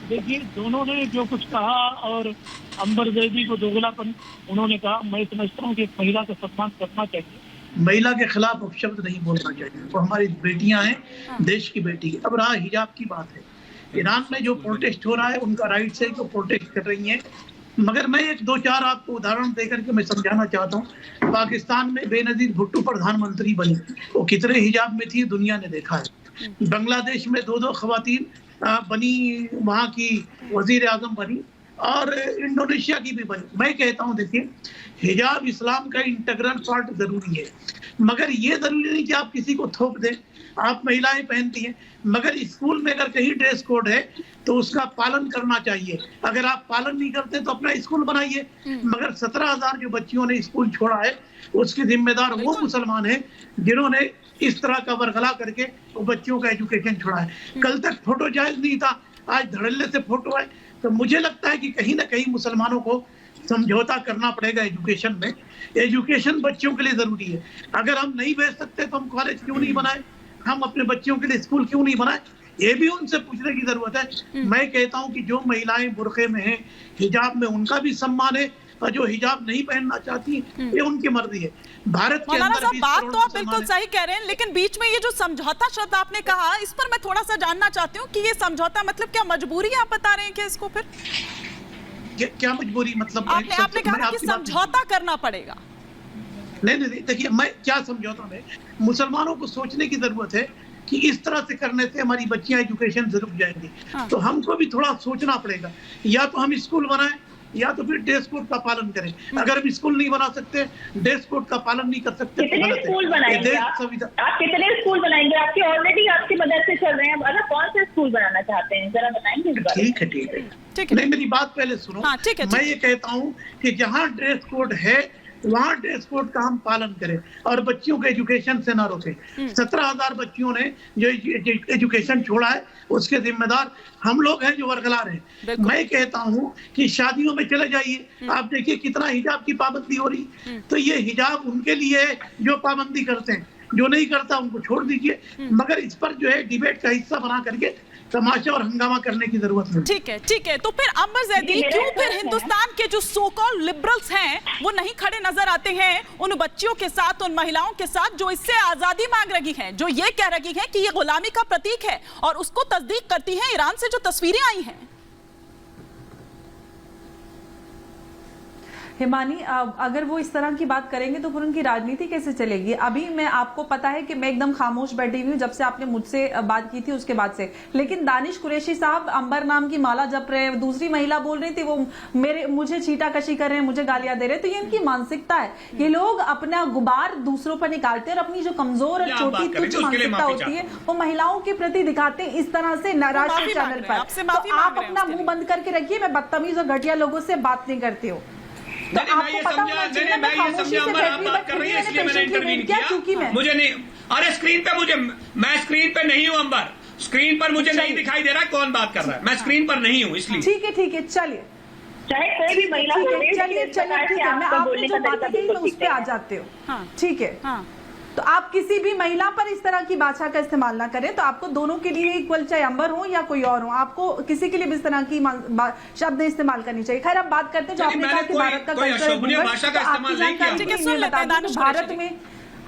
देखिए, दोनों ने जो कुछ कहा और अंबर जैदी को दोगलापन उन्होंने कहा, मैं समझता हूँ कि एक महिला का सम्मान करना चाहिए। महिला के खिलाफ अपशब्द नहीं बोलना चाहिए। वो हमारी बेटियां हैं, देश की बेटी। अब रहा हिजाब की बात है। ईरान में जो प्रोटेस्ट हो रहा है उनका राइट है कि वो प्रोटेस्ट कर रही हैं। मगर मैं एक 2-4 आपको उदाहरण देकर के मैं समझाना चाहता हूँ। पाकिस्तान में बेनज़ीर भुट्टो प्रधानमंत्री बनी, वो कितने हिजाब में थी दुनिया ने देखा है। बांग्लादेश में 2-2 ख़वातीन बनी, वहाँ की वज़ीर आज़म बनी और इंडोनेशिया की भी बनी। मैं कहता हूँ देखिए, हिजाब इस्लाम का इंटीग्रल पार्ट ज़रूरी है, मगर ये ज़रूरी नहीं कि आप किसी को थोप दें। आप महिलाएं पहनती हैं, मगर स्कूल में अगर कहीं ड्रेस कोड है तो उसका पालन करना चाहिए। अगर आप पालन नहीं करते तो अपना स्कूल बनाइए। मगर 17,000 जो बच्चियों ने स्कूल छोड़ा है, उसके जिम्मेदार वो मुसलमान हैं जिन्होंने इस तरह का बरगला करके वो बच्चियों का एजुकेशन छोड़ा है। कल तक फोटो जायज नहीं था, आज धड़ल्ले से फोटो है। तो मुझे लगता है कि कहीं ना कहीं मुसलमानों को समझौता करना पड़ेगा एजुकेशन में। एजुकेशन बच्चों के लिए जरूरी है। अगर हम नहीं भेज सकते तो हम कॉलेज क्यों नहीं बनाए, हम अपने बच्चों के लिए स्कूल क्यों नहीं बनाए, ये भी उनसे पूछने की जरूरत है। मैं कहता हूं कि जो महिलाएं बुर्के में हैं, हिजाब में, उनका भी सम्मान है, और जो हिजाब नहीं पहनना चाहती ये उनकी मर्जी है। भारत के अंदर भी बात तो आप बिल्कुल सही कह रहे हैं, लेकिन बीच में ये जो समझौता शब्द आपने कहा, इस पर मैं थोड़ा सा जानना चाहती हूँ कि ये समझौता मतलब क्या मजबूरी आप बता रहे हैं क्या इसको? फिर क्या मजबूरी मतलब? आपने कहा कि समझौता करना पड़ेगा। नहीं, देखिए, मैं क्या समझौता में, मुसलमानों को सोचने की जरूरत है कि इस तरह से करने से हमारी बच्चियां एजुकेशन से रुक जाएंगी। तो हमको भी थोड़ा सोचना पड़ेगा। या तो हम स्कूल बनाएं या तो फिर ड्रेस कोड का पालन करें। अगर हम स्कूल नहीं बना सकते, ड्रेस कोड का पालन नहीं कर सकते, कितने स्कूल बनाएंगे आप कितने स्कूल बनाएंगे? आपके ऑलरेडी आपके मदरसे चल रहे हैं, अगर कौन से स्कूल बनाना चाहते हैं जरा बताएंगे? ठीक है। नहीं, मेरी बात पहले सुनो। मैं ये कहता हूँ कि जहाँ ड्रेस कोड है वहाँ ड्रेस कोड का हम पालन करें और बच्चियों के एजुकेशन से ना रोकें। 17,000 बच्चियों ने जो एजुकेशन छोड़ा है, उसके जिम्मेदार हम लोग हैं जो वर्गला रहे हैं। मैं कहता हूँ कि शादियों में चले जाइए, आप देखिए कितना हिजाब की पाबंदी हो रही। तो ये हिजाब उनके लिए है जो पाबंदी करते हैं, जो नहीं करता उनको छोड़ दीजिए। मगर इस पर जो है डिबेट का हिस्सा बना करके तमाशा और हंगामा करने की जरूरत नहीं। ठीक है। तो फिर अंबर जैदी, क्यों फिर हिंदुस्तान के जो सो कॉल्ड लिबरल्स हैं वो नहीं खड़े नजर आते हैं उन बच्चियों के साथ, उन महिलाओं के साथ जो इससे आजादी मांग रही हैं, जो ये कह रही हैं कि ये गुलामी का प्रतीक है, और उसको तस्दीक करती है ईरान से जो तस्वीरें आई हैं? हिमानी, अगर वो इस तरह की बात करेंगे तो फिर उनकी राजनीति कैसे चलेगी? अभी मैं, आपको पता है कि मैं एकदम खामोश बैठी हुई हूँ जब से आपने मुझसे बात की थी उसके बाद से। लेकिन दानिश कुरैशी साहब अंबर नाम की माला जप रहे, दूसरी महिला बोल रही थी वो मुझे छीटाकशी कर रहे हैं, मुझे गालियां दे रहे हैं। तो ये इनकी मानसिकता है। ये लोग अपना गुबार दूसरों पर निकालते हैं और अपनी जो कमजोर और छोटी तुच्छ मानसिकता होती है वो महिलाओं के प्रति दिखाते हैं इस तरह से राष्ट्रीय चैनल पर। तो आप अपना मुंह बंद करके रखिए। मैं बदतमीज और घटिया लोगों से बात नहीं करती हूँ। तो आपको पता होना चाहिए मैं खामोशी से बैठ रही, बात कर रही है इसलिए मैंने इंटरवीन किया। क्योंकि मुझे नहीं, अरे स्क्रीन पे मैं स्क्रीन पे नहीं हूँ अंबर, स्क्रीन पर मुझे नहीं दिखाई दे रहा कौन बात कर रहा है। मैं स्क्रीन पर नहीं हूँ इसलिए। ठीक है, चलिए, चाहे कोई भी महिला चलिए, ठीक है। मैं आपने जो बात कही मैं उस पर आ जाते हो। ठीक है। तो आप किसी भी महिला पर इस तरह की भाषा का इस्तेमाल ना करें। तो आपको दोनों के लिए इक्वल, चाहे अंबर हो या कोई और हो, आपको किसी के लिए भी इस तरह की शब्द इस्तेमाल करनी चाहिए। खैर, अब बात करते हैं जो आपने कहा कि भारत का कल्चर, भारत में,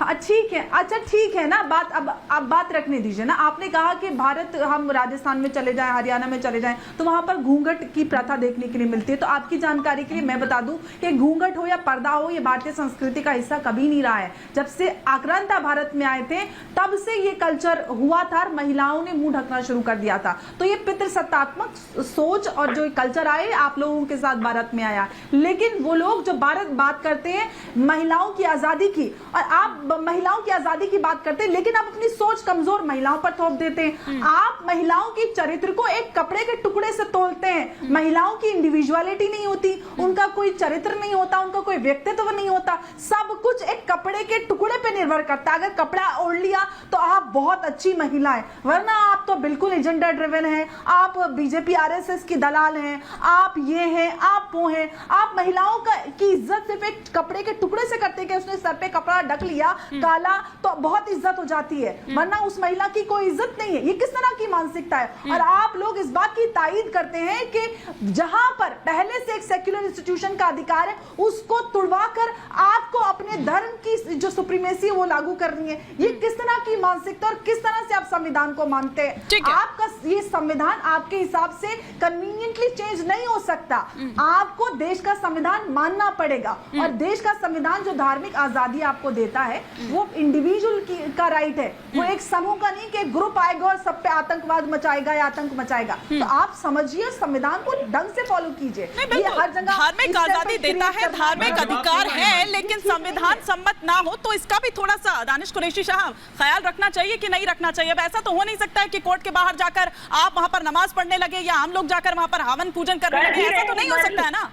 हाँ ठीक है, अच्छा ठीक है ना, बात अब बात रखने दीजिए ना। आपने कहा कि भारत, हम राजस्थान में चले जाएं, हरियाणा में चले जाएं तो वहां पर घूंघट की प्रथा देखने के लिए मिलती है। तो आपकी जानकारी के लिए मैं बता दूं कि घूंघट हो या पर्दा हो, ये भारतीय संस्कृति का हिस्सा कभी नहीं रहा है। जब से आक्रांता भारत में आए थे तब से ये कल्चर हुआ था और महिलाओं ने मुंह ढकना शुरू कर दिया था। तो ये पितृसत्तात्मक सोच और जो कल्चर आए आप लोगों के साथ भारत में आया। लेकिन वो लोग जो बात करते हैं महिलाओं की आजादी की, और आप महिलाओं की आजादी की बात करते हैं, लेकिन आप अपनी सोच कमजोर महिलाओं पर थोप देते हैं। आप महिलाओं की चरित्र को एक कपड़े के टुकड़े से तोलते हैं। महिलाओं की इंडिविजुअलिटी नहीं होती, उनका कोई चरित्र नहीं होता, उनका कोई व्यक्तित्व नहीं होता। सब कुछ एक कपड़े के टुकड़े पे निर्भर करता है। अगर कपड़ा ओढ़ लिया तो आप बहुत अच्छी महिला है, वरना आप तो बिल्कुल एजेंडा ड्रिवन है। आप बीजेपी आरएसएस की दलाल हैं, आप ये हैं, आप वो हैं। आप महिलाओं की इज्जत सिर्फ एक कपड़े के टुकड़े से करते हैं कि उसने सर पे कपड़ा ढक लिया काला तो बहुत इज्जत हो जाती है, वरना उस महिला की कोई इज्जत नहीं है। ये किस तरह की मानसिकता है? और आप लोग इस बात की तायद करते हैं कि जहां पर पहले से एक सेक्युलर इंस्टीट्यूशन का अधिकार है उसको तुड़वाकर आपको अपने धर्म की जो सुप्रीमेसी है वो लागू करनी है। ये किस तरह की मानसिकता और किस तरह से आप संविधान को मानते हैं? आपका ये संविधान आपके हिसाब से कन्वीनियंटली चेंज नहीं हो सकता। आपको देश का संविधान मानना पड़ेगा और देश का संविधान जो धार्मिक आजादी आपको देता है वो इंडिविजुअल का राइट है, वो एक समूह का नहीं कि ग्रुप आएगा और सब पे आतंकवाद मचाएगा या आतंक मचाएगा। तो आप समझिए संविधान को ढंग से फॉलो कीजिए। ये हर जगह धार्मिक आजादी देता है, धार्मिक अधिकार है, लेकिन संविधान सम्मत ना हो तो इसका भी थोड़ा सा दानिश कुरैशी साहब ख्याल रखना चाहिए कि नहीं रखना चाहिए। अब ऐसा तो हो नहीं सकता है कि कोर्ट के बाहर जाकर आप वहां पर नमाज पढ़ने लगे या हम लोग जाकर वहां पर हवन पूजन करने लगे, ऐसा तो नहीं हो सकता है ना।